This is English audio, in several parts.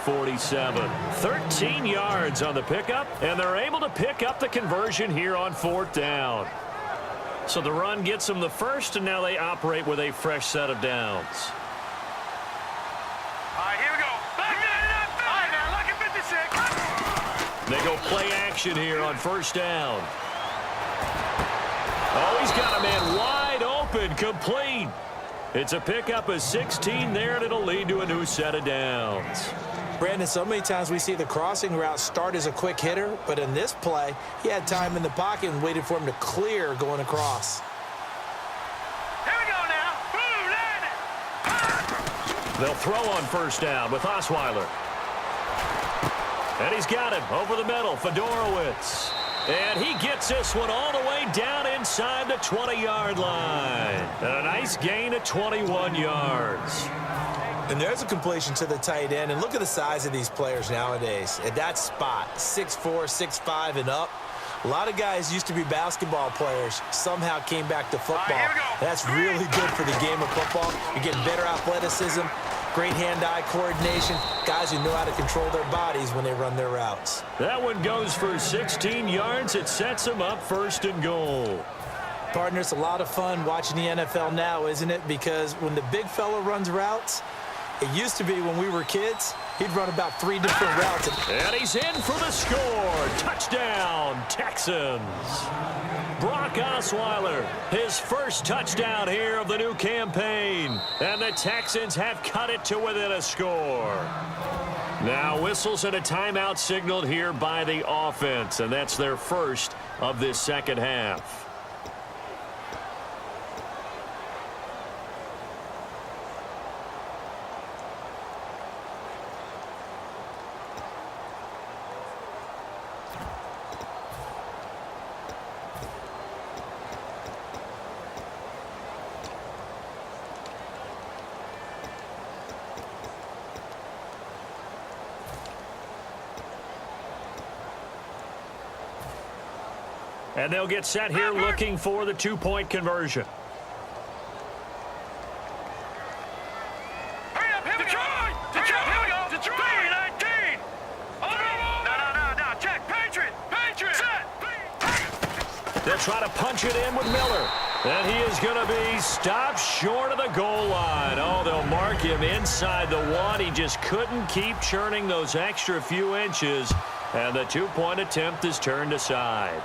47. 13 yards on the pickup, and they're able to pick up the conversion here on 4th down. So the run gets them the first, and now they operate with a fresh set of downs. All right, here we go. All right, now, look at 56. They go play action here on 1st down. Oh, he's got a man wide open, complete. It's a pickup of 16 there, and it'll lead to a new set of downs. Brandon, so many times we see the crossing route start as a quick hitter, but in this play, he had time in the pocket and waited for him to clear going across. Here we go now. Boom, land it. They'll throw on 1st down with Osweiler. And he's got him over the middle, Fedorowicz. And he gets this one all the way down inside the 20-yard line. And a nice gain of 21 yards. And there's a completion to the tight end. And look at the size of these players nowadays. At that spot, 6'4", 6'5", and up. A lot of guys used to be basketball players, somehow came back to football. That's really good for the game of football. You're getting better athleticism, great hand-eye coordination, guys who know how to control their bodies when they run their routes. That one goes for 16 yards. It sets them up 1st and goal. Partner, it's a lot of fun watching the NFL now, isn't it? Because when the big fella runs routes, it used to be when we were kids, he'd run about 3 different routes. And he's in for the score. Touchdown, Texans. Brock Osweiler, his first touchdown here of the new campaign. And the Texans have cut it to within a score. Now whistles and a timeout signaled here by the offense. And that's their first of this second half. And they'll get set here looking for the 2-point conversion. Hurry up, here we go. Detroit, here we go. Detroit, 19. No. Check. Patriot. Set. They'll try to punch it in with Miller. And he is going to be stopped short of the goal line. Oh, they'll mark him inside the 1. He just couldn't keep churning those extra few inches. And the 2-point attempt is turned aside.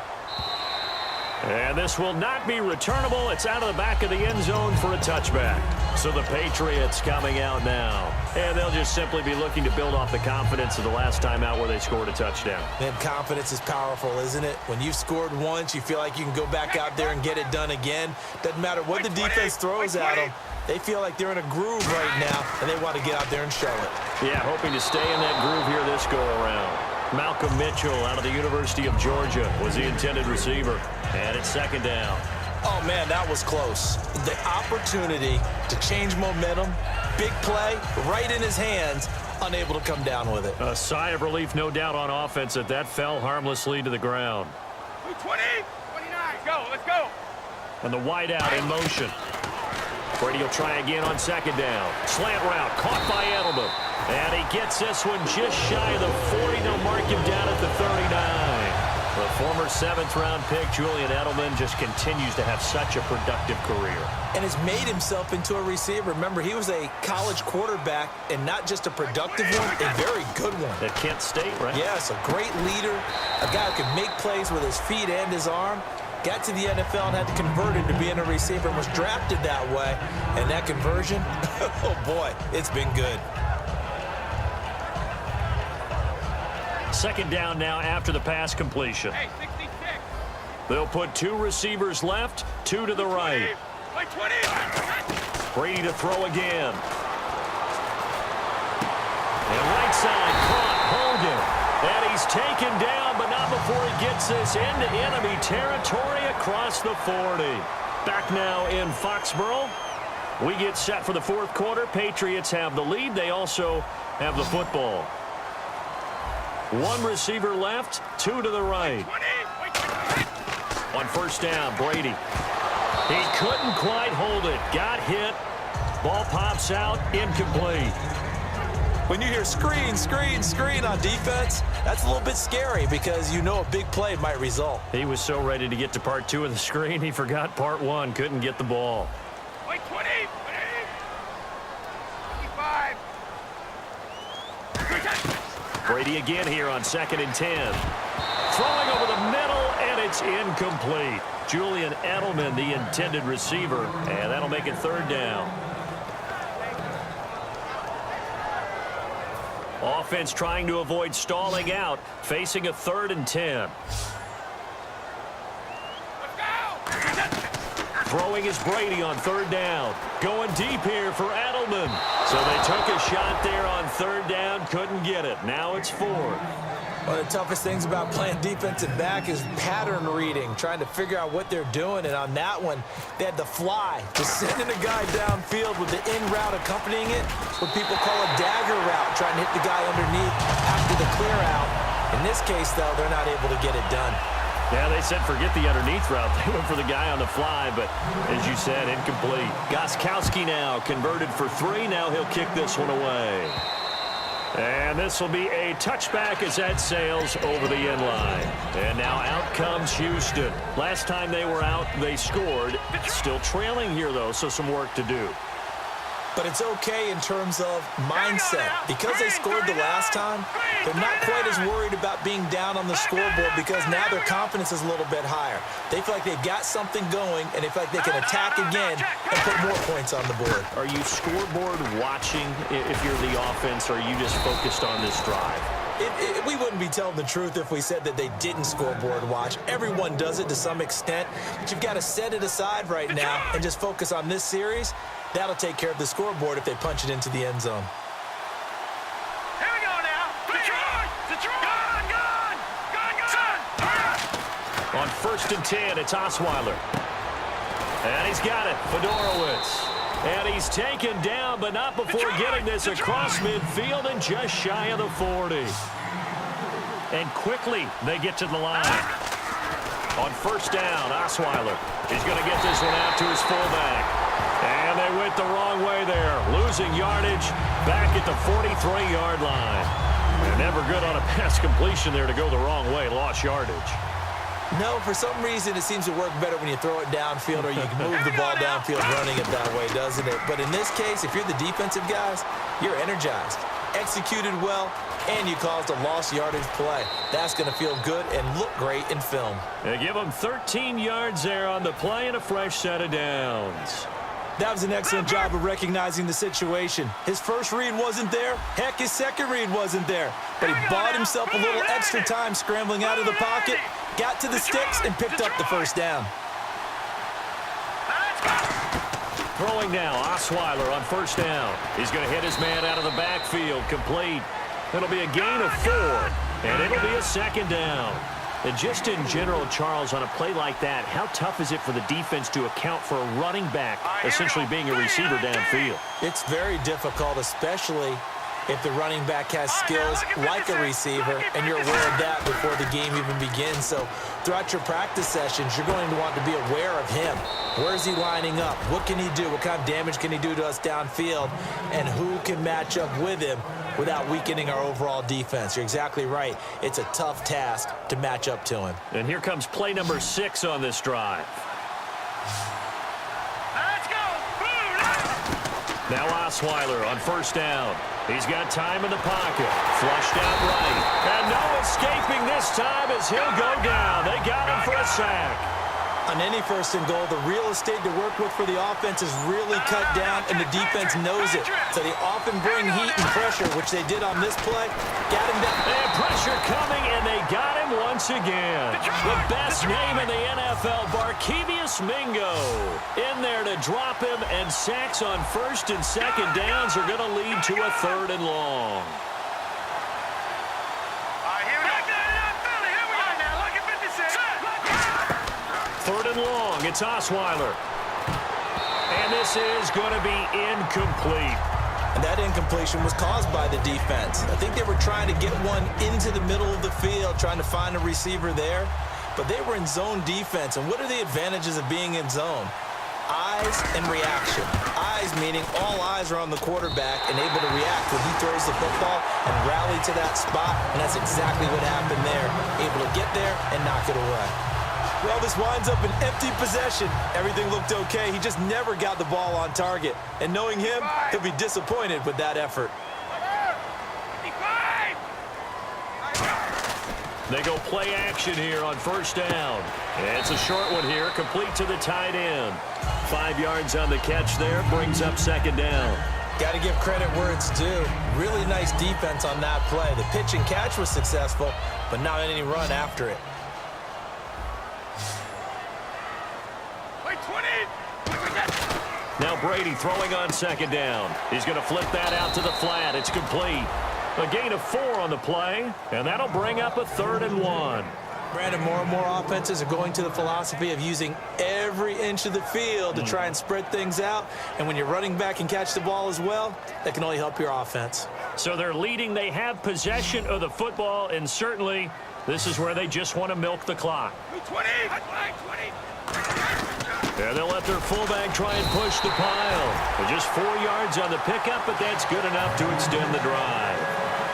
And this will not be returnable. It's out of the back of the end zone for a touchback. So the Patriots coming out now. And they'll just simply be looking to build off the confidence of the last time out where they scored a touchdown. Man, confidence is powerful, isn't it? When you've scored once, you feel like you can go back out there and get it done again. Doesn't matter what the defense throws at them. They feel like they're in a groove right now, and they want to get out there and show it. Yeah, hoping to stay in that groove here this go-around. Malcolm Mitchell out of the University of Georgia was the intended receiver. And it's 2nd down. Oh, man, that was close. The opportunity to change momentum, big play, right in his hands, unable to come down with it. A sigh of relief, no doubt, on offense that fell harmlessly to the ground. 20, 29. Let's go. And the wide out in motion. Brady will try again on 2nd down. Slant route, caught by Edelman. And he gets this one just shy of the 40. They'll mark him down at the 39. The former 7th-round pick, Julian Edelman, just continues to have such a productive career. And has made himself into a receiver. Remember, he was a college quarterback, and not just a productive one, a very good one. At Kent State, right? Yes, a great leader, a guy who could make plays with his feet and his arm. Got to the NFL and had to convert into being a receiver and was drafted that way. And that conversion, oh boy, it's been good. 2nd down now after the pass completion. Hey, 66. They'll put 2 receivers left, 2 to the right. 20. Brady to throw again. And right side, caught Hogan. And he's taken down, but not before he gets this into enemy territory across the 40. Back now in Foxborough. We get set for the 4th quarter. Patriots have the lead. They also have the football. 1 receiver left, 2 to the right. On 1st down, Brady. He couldn't quite hold it. Got hit. Ball pops out, incomplete. When you hear screen, screen, screen on defense, that's a little bit scary because you know a big play might result. He was so ready to get to part 2 of the screen, he forgot part 1, couldn't get the ball. Wait, 20, 25. Brady again here on 2nd and 10. Throwing over the middle, and it's incomplete. Julian Edelman, the intended receiver, and that'll make it 3rd down. Offense trying to avoid stalling out, facing a 3rd and 10. Throwing is Brady on 3rd down. Going deep here for Edelman. So they took a shot there on 3rd down, couldn't get it. Now it's 4th. One of the toughest things about playing defensive back is pattern reading, trying to figure out what they're doing. And on that one, they had the fly, just sending a guy downfield with the in route accompanying it, what people call a dagger route, trying to hit the guy underneath after the clear out. In this case, though, they're not able to get it done. Yeah, they said forget the underneath route. They went for the guy on the fly, but as you said, incomplete. Gostkowski now converted for 3. Now he'll kick this one away. And this will be a touchback as that sails over the end line. And now out comes Houston. Last time they were out, they scored. Still trailing here, though, so some work to do. But it's okay in terms of mindset. Because they scored the last time, they're not quite as worried about being down on the scoreboard because now their confidence is a little bit higher. They feel like they've got something going, and they feel like they can attack again and put more points on the board. Are you scoreboard watching if you're the offense, or are you just focused on this drive? We wouldn't be telling the truth if we said that they didn't scoreboard watch. Everyone does it to some extent, but you've got to set it aside right now and just focus on this series. That'll take care of the scoreboard if they punch it into the end zone. Here we go now. Detroit! Detroit! Gun! On 1st and 10, it's Osweiler. And he's got it, Fedorowicz. And he's taken down, but not before getting this across midfield and just shy of the 40. And quickly, they get to the line. On 1st down, Osweiler. He's going to get this one out to his fullback. And they went the wrong way there, losing yardage back at the 43-yard line. And never good on a pass completion there to go the wrong way, lost yardage. No, for some reason it seems to work better when you throw it downfield or you can move the ball downfield running it that way, doesn't it? But in this case, if you're the defensive guys, you're energized, executed well, and you caused a lost yardage play. That's going to feel good and look great in film. They give him 13 yards there on the play and a fresh set of downs. That was an excellent job of recognizing the situation. His first read wasn't there. Heck, his second read wasn't there. But he bought himself a little extra time scrambling out of the pocket, got to the sticks, and picked up the 1st down. Throwing now, Osweiler on 1st down. He's going to hit his man out of the backfield, complete. It'll be a gain of 4, and it'll be a 2nd down. And just in general, Charles, on a play like that, how tough is it for the defense to account for a running back essentially being a receiver downfield? It's very difficult, especially if the running back has skills like a receiver, and you're aware of that before the game even begins. So throughout your practice sessions, you're going to want to be aware of him. Where is he lining up? What can he do? What kind of damage can he do to us downfield? And who can match up with him without weakening our overall defense? You're exactly right. It's a tough task to match up to him. And here comes play number 6 on this drive. Let's go! Now Osweiler on 1st down. He's got time in the pocket. Flushed out right. And no escaping this time as he'll go down. They got him for a sack. On any 1st and goal, the real estate to work with for the offense is really cut down, and the defense knows it. So they often bring heat and pressure, which they did on this play. Got him down. And pressure coming, and they got him once again. The best name in the NFL, Barkevious Mingo. In there to drop him, and sacks on 1st and 2nd downs are going to lead to a 3rd and long. 3rd and long, it's Osweiler. And this is going to be incomplete. And that incompletion was caused by the defense. I think they were trying to get one into the middle of the field, trying to find a receiver there. But they were in zone defense. And what are the advantages of being in zone? Eyes and reaction. Eyes eyes, meaning all eyes are on the quarterback and able to react when he throws the football and rally to that spot, and that's exactly what happened there. Able to get there and knock it away. Well, this winds up an empty possession. Everything looked okay. He just never got the ball on target. And knowing him, he'll be disappointed with that effort. They go play action here on first down. It's a short one here, complete to the tight end. 5 yards on the catch there, brings up second down. Got to give credit where it's due. Really nice defense on that play. The pitch and catch was successful, but not any run after it. Now Brady throwing on second down. He's going to flip that out to the flat. It's complete. A gain of 4 on the play, and that'll bring up a 3rd and 1. Brandon, more and more offenses are going to the philosophy of using every inch of the field to try and spread things out. And when you're running back and catch the ball as well, that can only help your offense. So they're leading. They have possession of the football, and certainly this is where they just want to milk the clock. 20. And they'll let their fullback try and push the pile. They're just 4 yards on the pickup, but that's good enough to extend the drive.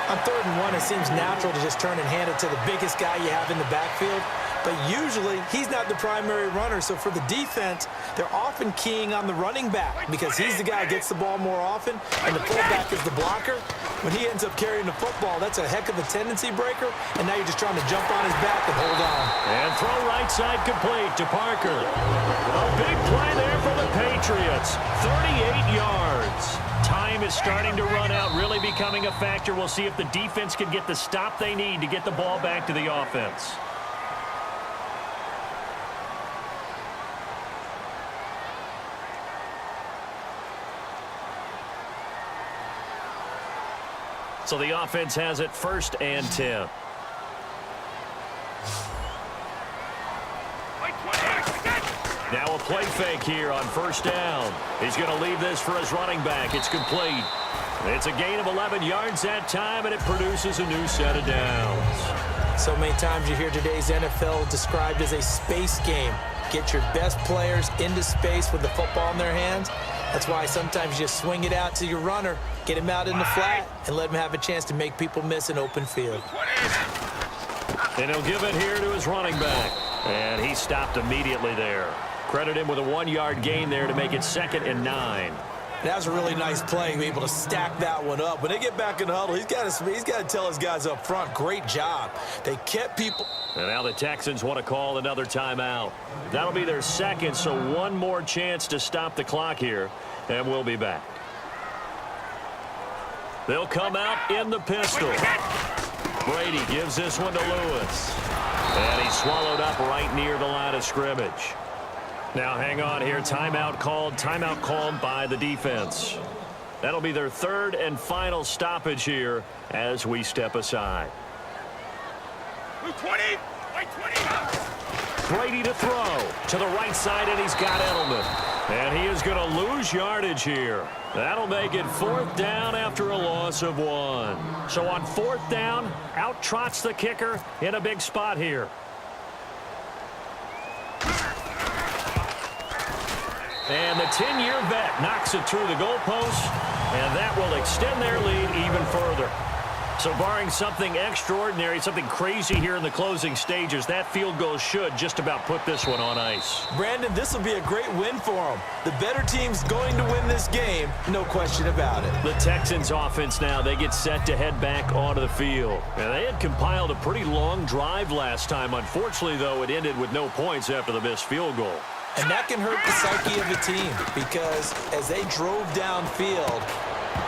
On 3rd and 1, it seems natural to just turn and hand it to the biggest guy you have in the backfield. But usually, he's not the primary runner. So for the defense, they're often keying on the running back because he's the guy who gets the ball more often, and the fullback is the blocker. When he ends up carrying the football, that's a heck of a tendency breaker, and now you're just trying to jump on his back and hold on. And throw right side complete to Parker. A big play there for the Patriots. 38 yards. Time is starting to run out, really becoming a factor. We'll see if the defense can get the stop they need to get the ball back to the offense. So the offense has it 1st and 10. Now a play fake here on first down. He's going to leave this for his running back. It's complete. It's a gain of 11 yards that time, and it produces a new set of downs. So many times you hear today's NFL described as a space game. Get your best players into space with the football in their hands. That's why sometimes you just swing it out to your runner, get him out in the flat, and let him have a chance to make people miss an open field. And he'll give it here to his running back. And he stopped immediately there. Credit him with a 1-yard gain there to make it 2nd and 9. That was a really nice play, able to stack that one up. When they get back in the huddle, he's got to tell his guys up front, great job. They kept people. And now the Texans want to call another timeout. That'll be their 2nd, so one more chance to stop the clock here, and we'll be back. They'll come out in the pistol. Brady gives this one to Lewis. And he's swallowed up right near the line of scrimmage. Now hang on here. Timeout called by the defense. That'll be their 3rd and final stoppage here as we step aside. 20. Brady to throw to the right side, and he's got Edelman. And he is going to lose yardage here. That'll make it 4th down after a loss of 1. So on 4th down, out trots the kicker in a big spot here. And the 10-year vet knocks it through the goalpost, and that will extend their lead even further. So barring something extraordinary, something crazy here in the closing stages, that field goal should just about put this one on ice. Brandon, this will be a great win for them. The better team's going to win this game, no question about it. The Texans offense now, they get set to head back onto the field. And they had compiled a pretty long drive last time. Unfortunately, though, it ended with no points after the missed field goal. And that can hurt the psyche of a team because as they drove downfield,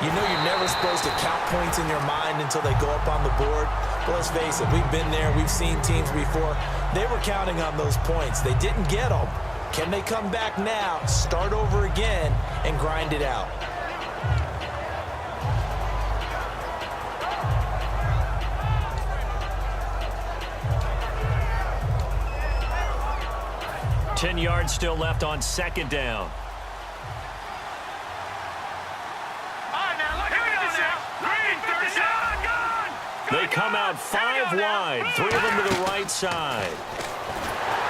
you know you're never supposed to count points in your mind until they go up on the board. But let's face it, we've been there. We've seen teams before. They were counting on those points. They didn't get them. Can they come back now, start over again, and grind it out? Ten yards still left on 2nd down. They come out 5 wide, 3 of them to the right side.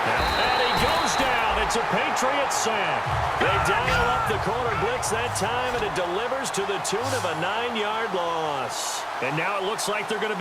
And he goes down. It's a Patriot sack. They dial up the corner blitz that time, and it delivers to the tune of a 9-yard loss. And now it looks like they're going to be